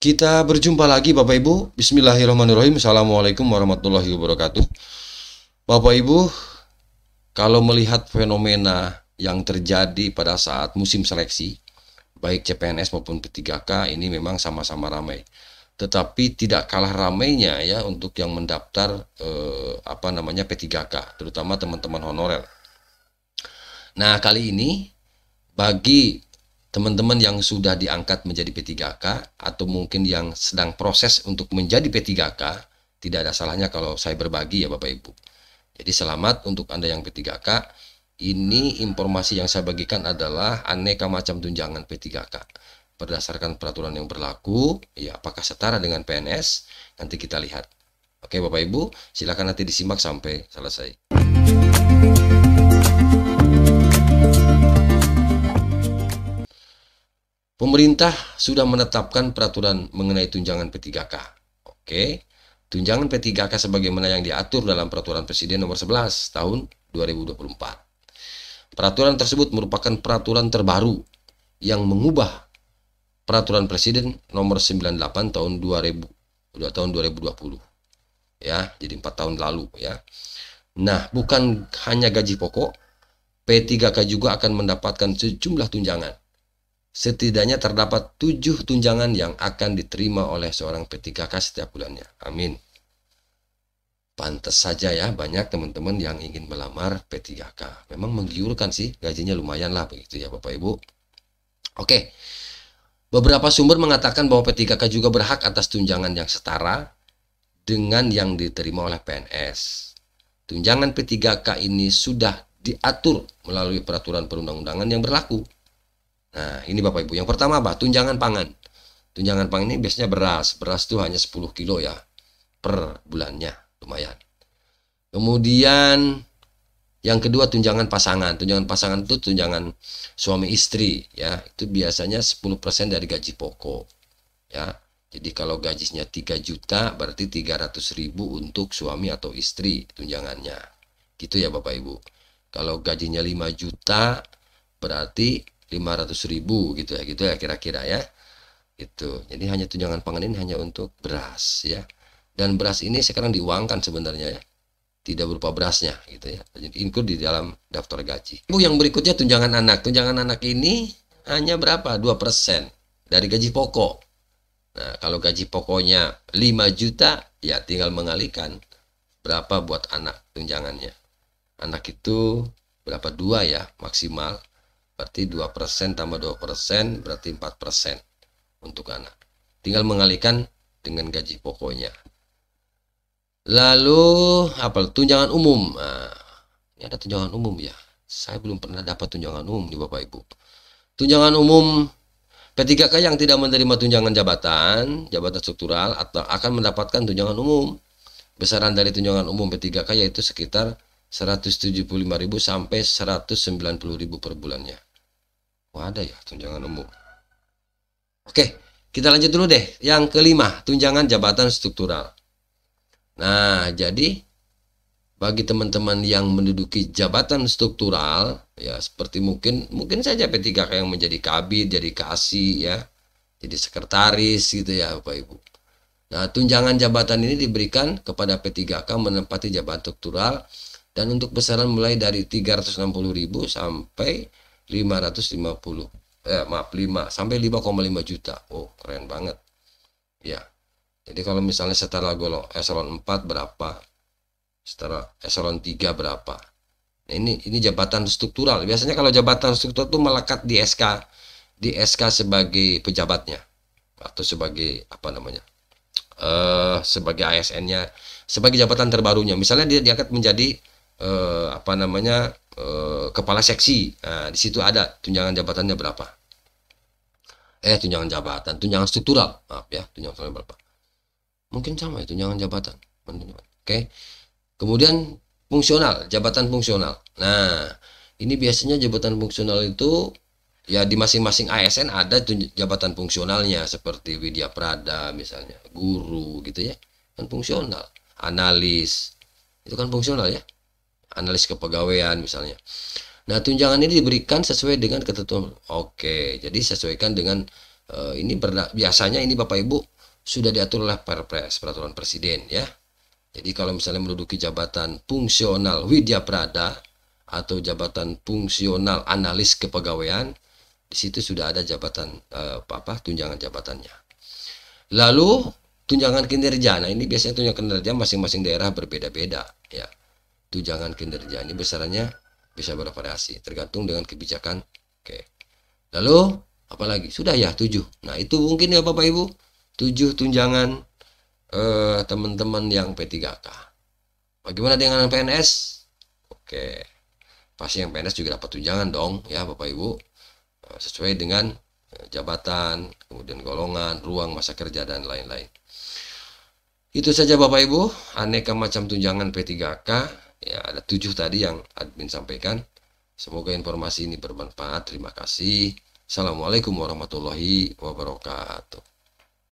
Kita berjumpa lagi Bapak Ibu. Bismillahirrahmanirrahim. Assalamualaikum warahmatullahi wabarakatuh. Bapak Ibu, kalau melihat fenomena yang terjadi pada saat musim seleksi, baik CPNS maupun P3K, ini memang sama-sama ramai. Tetapi tidak kalah ramainya ya untuk yang mendaftar P3K, terutama teman-teman honorer. Nah, kali ini bagi teman-teman yang sudah diangkat menjadi P3K atau mungkin yang sedang proses untuk menjadi P3K, tidak ada salahnya kalau saya berbagi ya Bapak Ibu. Jadi selamat untuk Anda yang P3K. Ini informasi yang saya bagikan adalah aneka macam tunjangan P3K. Berdasarkan peraturan yang berlaku, ya apakah setara dengan PNS? Nanti kita lihat. Oke Bapak Ibu, silakan nanti disimak sampai selesai. Pemerintah sudah menetapkan peraturan mengenai tunjangan P3K. Oke, tunjangan P3K sebagaimana yang diatur dalam Peraturan Presiden Nomor 11 Tahun 2024. Peraturan tersebut merupakan peraturan terbaru yang mengubah Peraturan Presiden Nomor 98 Tahun 2020. Ya, jadi 4 tahun lalu ya. Nah, bukan hanya gaji pokok, P3K juga akan mendapatkan sejumlah tunjangan. Setidaknya terdapat 7 tunjangan yang akan diterima oleh seorang P3K setiap bulannya. Amin. Pantas saja ya banyak teman-teman yang ingin melamar P3K. Memang menggiurkan sih, gajinya lumayan lah begitu ya Bapak Ibu. Oke. Beberapa sumber mengatakan bahwa P3K juga berhak atas tunjangan yang setara dengan yang diterima oleh PNS. Tunjangan P3K ini sudah diatur melalui peraturan perundang-undangan yang berlaku. Nah, ini Bapak Ibu. Yang pertama apa? Tunjangan pangan. Tunjangan pangan ini biasanya beras. Beras itu hanya 10 kilo ya per bulannya. Lumayan. Kemudian yang kedua tunjangan pasangan. Tunjangan pasangan itu tunjangan suami istri ya. Itu biasanya 10% dari gaji pokok. Ya. Jadi kalau gajinya 3 juta berarti 300.000 untuk suami atau istri tunjangannya. Gitu ya Bapak Ibu. Kalau gajinya 5 juta berarti 500.000 gitu ya kira-kira ya. Itu. Jadi hanya tunjangan pangan ini hanya untuk beras ya. Dan beras ini sekarang diuangkan sebenarnya ya. Tidak berupa berasnya gitu ya. Jadi include di dalam daftar gaji. Yang berikutnya tunjangan anak. Tunjangan anak ini hanya berapa? 2% dari gaji pokok. Nah, kalau gaji pokoknya 5 juta ya tinggal mengalihkan berapa buat anak tunjangannya. Anak itu berapa? 2 ya maksimal. Berarti 2% tambah 2% berarti 4% untuk anak. Tinggal mengalihkan dengan gaji pokoknya. Lalu apa? Tunjangan umum. Nah, ini ada tunjangan umum ya. Saya belum pernah dapat tunjangan umum nih Bapak Ibu. Tunjangan umum P3K yang tidak menerima tunjangan jabatan struktural atau akan mendapatkan tunjangan umum. Besaran dari tunjangan umum P3K yaitu sekitar 175.000 sampai 190.000 per bulannya. Wah, ada ya tunjangan umum. Oke, kita lanjut dulu deh. Yang kelima, tunjangan jabatan struktural. Nah, jadi bagi teman-teman yang menduduki jabatan struktural, ya seperti mungkin saja P3K yang menjadi kabid, jadi kasih ya, jadi sekretaris gitu ya Bapak Ibu. Nah, tunjangan jabatan ini diberikan kepada P3K menempati jabatan struktural dan untuk besaran mulai dari 360.000 sampai 550 sampai 5,5 juta. Oh, keren banget. Ya. Jadi kalau misalnya setara eselon 4 berapa? Setara eselon 3 berapa? Nah, ini jabatan struktural. Biasanya kalau jabatan struktural itu melekat di SK sebagai pejabatnya atau sebagai sebagai ASN-nya, sebagai jabatan terbarunya. Misalnya dia diangkat menjadi kepala seksi. Nah, di situ ada tunjangan jabatannya berapa. Tunjangan struktural. Maaf ya, tunjangan struktural berapa. Mungkin sama ya, tunjangan jabatan. Oke. Kemudian fungsional, jabatan fungsional. Nah, ini biasanya jabatan fungsional itu ya di masing-masing ASN ada jabatan fungsionalnya seperti Widya Prada misalnya, guru gitu ya. Kan fungsional. Analis. Itu kan fungsional ya. Analis kepegawaian misalnya. Nah, tunjangan ini diberikan sesuai dengan ketentuan. Oke, jadi sesuaikan dengan biasanya ini Bapak Ibu sudah diatur oleh Perpres, peraturan presiden ya. Jadi kalau misalnya menduduki jabatan fungsional Widya Prada atau jabatan fungsional analis kepegawaian, di situ sudah ada jabatan tunjangan jabatannya. Lalu tunjangan kinerja. Nah, ini biasanya tunjangan kinerja masing-masing daerah berbeda-beda ya. Tunjangan kinerja ini besarannya bisa bervariasi tergantung dengan kebijakan. Oke. Lalu apalagi? Sudah ya 7. Nah, itu mungkin ya Bapak Ibu, 7 tunjangan teman-teman yang P3K. Bagaimana dengan PNS? Oke. Pasti yang PNS juga dapat tunjangan dong ya Bapak Ibu. Sesuai dengan jabatan, kemudian golongan, ruang masa kerja dan lain-lain. Itu saja Bapak Ibu, aneka macam tunjangan P3K. Ya, ada 7 tadi yang admin sampaikan. Semoga informasi ini bermanfaat. Terima kasih. Assalamualaikum warahmatullahi wabarakatuh.